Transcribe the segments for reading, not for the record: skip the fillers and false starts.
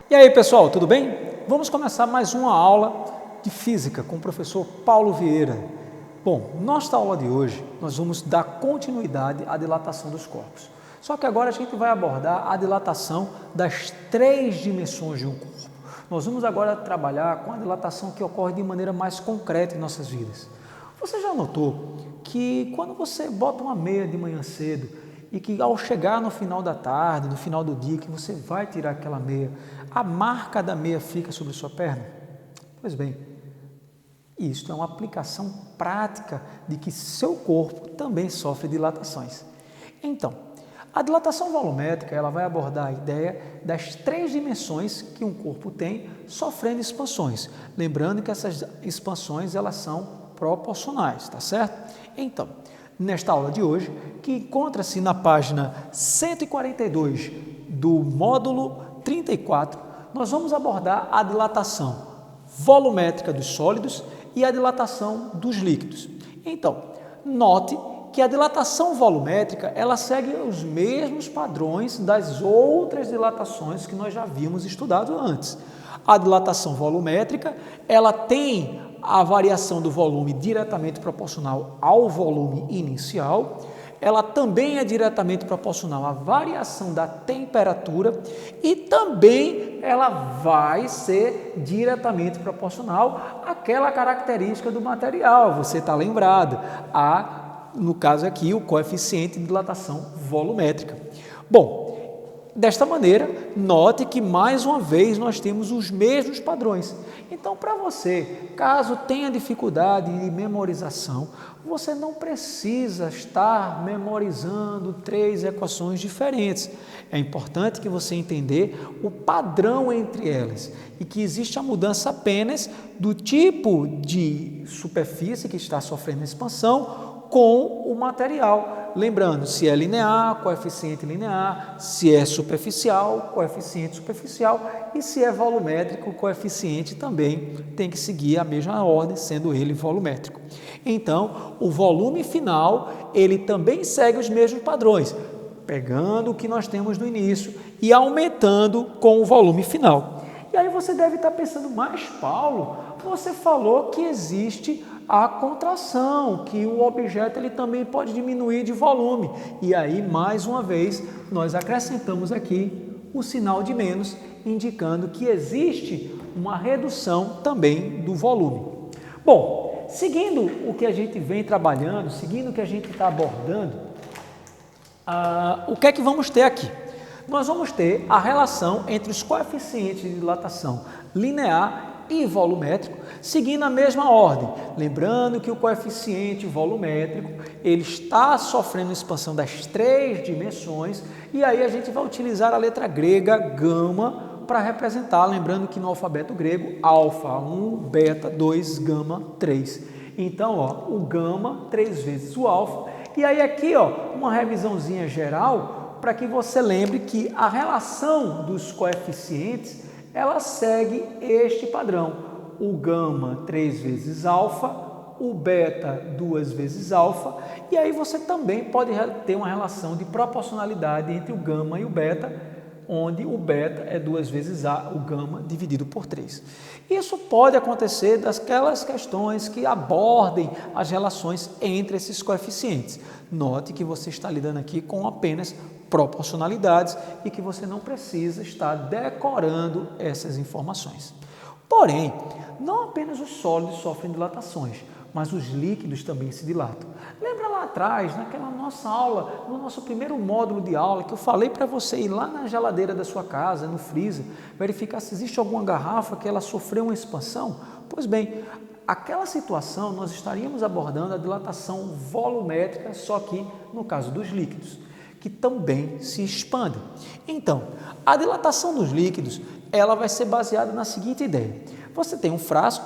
E aí, pessoal, tudo bem? Vamos começar mais uma aula de física com o professor Paulo Vieira. Bom, nossa aula de hoje nós vamos dar continuidade à dilatação dos corpos. Só que agora a gente vai abordar a dilatação das 3 dimensões de um corpo. Nós vamos agora trabalhar com a dilatação que ocorre de maneira mais concreta em nossas vidas. Você já notou que quando você bota uma meia de manhã cedo e que ao chegar no final da tarde, no final do dia, que você vai tirar aquela meia, a marca da meia fica sobre sua perna? Pois bem, isto é uma aplicação prática de que seu corpo também sofre dilatações. Então, a dilatação volumétrica ela vai abordar a ideia das 3 dimensões que um corpo tem sofrendo expansões. Lembrando que essas expansões elas são proporcionais, tá certo? Então, nesta aula de hoje, que encontra-se na página 142 do módulo 34, nós vamos abordar a dilatação volumétrica dos sólidos e a dilatação dos líquidos. Então, note que a dilatação volumétrica ela segue os mesmos padrões das outras dilatações que nós já havíamos estudado antes. A dilatação volumétrica ela tem a variação do volume diretamente proporcional ao volume inicial, ela também é diretamente proporcional à variação da temperatura e também ela vai ser diretamente proporcional àquela característica do material. Você está lembrado, no caso aqui, o coeficiente de dilatação volumétrica. Bom, desta maneira, note que mais uma vez nós temos os mesmos padrões. Então, para você, caso tenha dificuldade de memorização, você não precisa estar memorizando 3 equações diferentes. É importante que você entender o padrão entre elas e que existe a mudança apenas do tipo de superfície que está sofrendo expansão com o material. Lembrando, se é linear, coeficiente linear, se é superficial, coeficiente superficial e se é volumétrico, o coeficiente também tem que seguir a mesma ordem, sendo ele volumétrico. Então, o volume final, ele também segue os mesmos padrões, pegando o que nós temos no início e aumentando com o volume final. E aí você deve estar pensando, mas Paulo, você falou que existe a contração, que o objeto ele também pode diminuir de volume. E aí, mais uma vez, nós acrescentamos aqui o sinal de menos, indicando que existe uma redução também do volume. Bom, seguindo o que a gente vem trabalhando, seguindo o que a gente está abordando, o que é que vamos ter aqui? Nós vamos ter a relação entre os coeficientes de dilatação linear e volumétrico, seguindo a mesma ordem. Lembrando que o coeficiente volumétrico ele está sofrendo expansão das 3 dimensões e aí a gente vai utilizar a letra grega gama para representar, lembrando que no alfabeto grego alfa 1, beta 2, gama 3. Então, o gama 3 vezes o alfa. E aí aqui, uma revisãozinha geral para que você lembre que a relação dos coeficientes ela segue este padrão, o gama 3 vezes alfa, o beta 2 vezes alfa, e aí você também pode ter uma relação de proporcionalidade entre o gama e o beta, onde o beta é 2 vezes o gama dividido por 3. Isso pode acontecer daquelas questões que abordem as relações entre esses coeficientes. Note que você está lidando aqui com apenas proporcionalidades e que você não precisa estar decorando essas informações. Porém, não apenas os sólidos sofrem dilatações, mas os líquidos também se dilatam. Lembra lá atrás, naquela nossa aula, no nosso primeiro módulo de aula, que eu falei para você ir lá na geladeira da sua casa, no freezer, verificar se existe alguma garrafa que ela sofreu uma expansão? Pois bem, aquela situação nós estaríamos abordando a dilatação volumétrica, só que no caso dos líquidos, que também se expandem. Então, a dilatação dos líquidos, ela vai ser baseada na seguinte ideia. Você tem um frasco,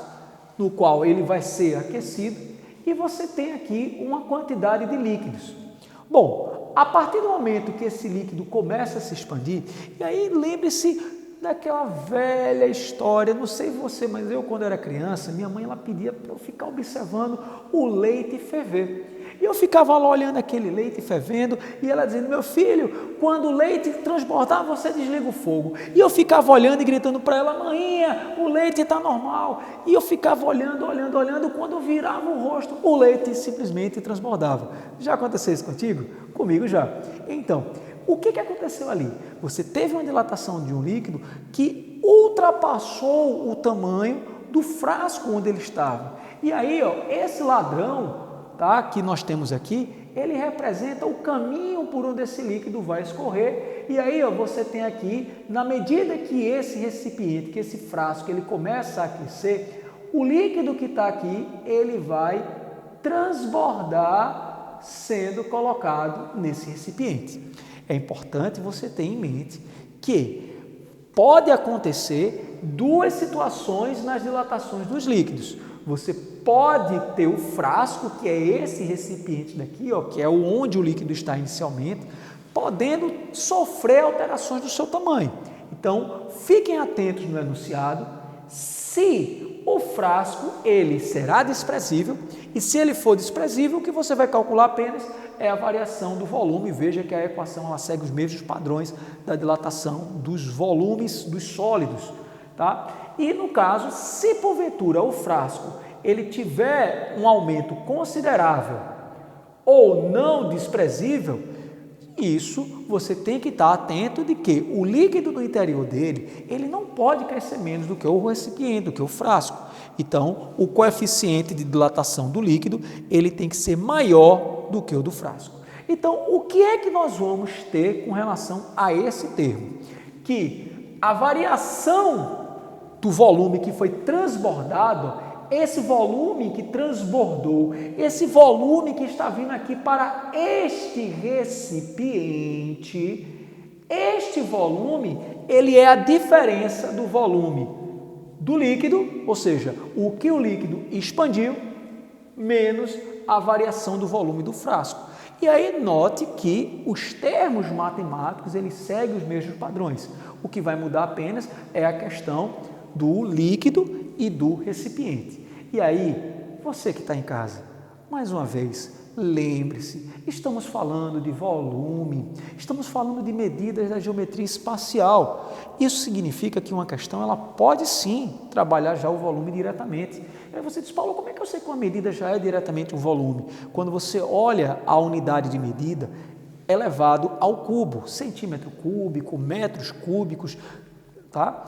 no qual ele vai ser aquecido, e você tem aqui uma quantidade de líquidos. Bom, a partir do momento que esse líquido começa a se expandir, e aí lembre-se daquela velha história. Não sei você, mas eu, quando era criança, minha mãe ela pedia para eu ficar observando o leite ferver. E eu ficava lá olhando aquele leite fervendo e ela dizendo: meu filho, quando o leite transbordar, você desliga o fogo. E eu ficava olhando e gritando para ela: maninha, o leite está normal. E eu ficava olhando, quando eu virava o rosto, o leite simplesmente transbordava. Já aconteceu isso contigo? Comigo já. Então, o que aconteceu ali? Você teve uma dilatação de um líquido que ultrapassou o tamanho do frasco onde ele estava. E aí, esse ladrão, tá, que nós temos aqui, ele representa o caminho por onde esse líquido vai escorrer. E aí você tem aqui, na medida que esse recipiente, que esse frasco, ele começa a aquecer, o líquido que está aqui, ele vai transbordar sendo colocado nesse recipiente. É importante você ter em mente que pode acontecer duas situações nas dilatações dos líquidos. Você pode ter o frasco, que é esse recipiente daqui, que é onde o líquido está inicialmente, podendo sofrer alterações do seu tamanho. Então, fiquem atentos no enunciado. Se o frasco, ele será desprezível, e se ele for desprezível, o que você vai calcular apenas é a variação do volume. Veja que a equação ela segue os mesmos padrões da dilatação dos volumes dos sólidos, tá? E no caso, se porventura o frasco ele tiver um aumento considerável ou não desprezível, isso você tem que estar atento de que o líquido no interior dele, ele não pode crescer menos do que o recipiente, do que o frasco. Então, o coeficiente de dilatação do líquido, ele tem que ser maior do que o do frasco. Então, o que é que nós vamos ter com relação a esse termo? Que a variação do volume que foi transbordado, esse volume que transbordou, esse volume que está vindo aqui para este recipiente, este volume, ele é a diferença do volume do líquido, ou seja, o que o líquido expandiu, menos a variação do volume do frasco. E aí note que os termos matemáticos, eles seguem os mesmos padrões. O que vai mudar apenas é a questão do líquido e do recipiente. E aí, você que está em casa, mais uma vez, lembre-se, estamos falando de volume, estamos falando de medidas da geometria espacial. Isso significa que uma questão ela pode sim trabalhar já o volume diretamente. Aí você diz: Paulo, como é que eu sei que uma medida já é diretamente um volume? Quando você olha a unidade de medida elevado ao cubo, centímetro cúbico, metros cúbicos, tá?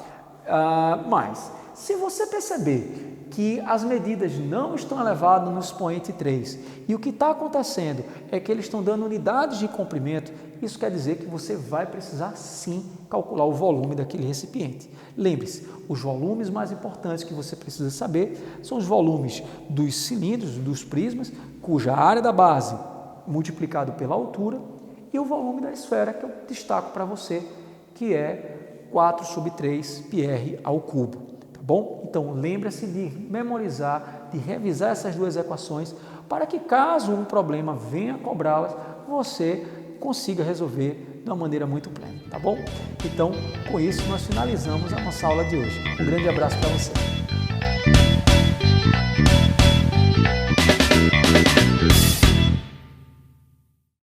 Mas, se você perceber que as medidas não estão elevadas no expoente 3 e o que está acontecendo é que eles estão dando unidades de comprimento, isso quer dizer que você vai precisar sim calcular o volume daquele recipiente. Lembre-se, os volumes mais importantes que você precisa saber são os volumes dos cilindros, dos prismas, cuja área da base multiplicado pela altura, e o volume da esfera, que eu destaco para você, que é 4/3 πr ao cubo, tá bom? Então, lembre-se de memorizar, de revisar essas duas equações, para que caso um problema venha a cobrá-las, você consiga resolver de uma maneira muito plena, tá bom? Então, com isso, nós finalizamos a nossa aula de hoje. Um grande abraço para você.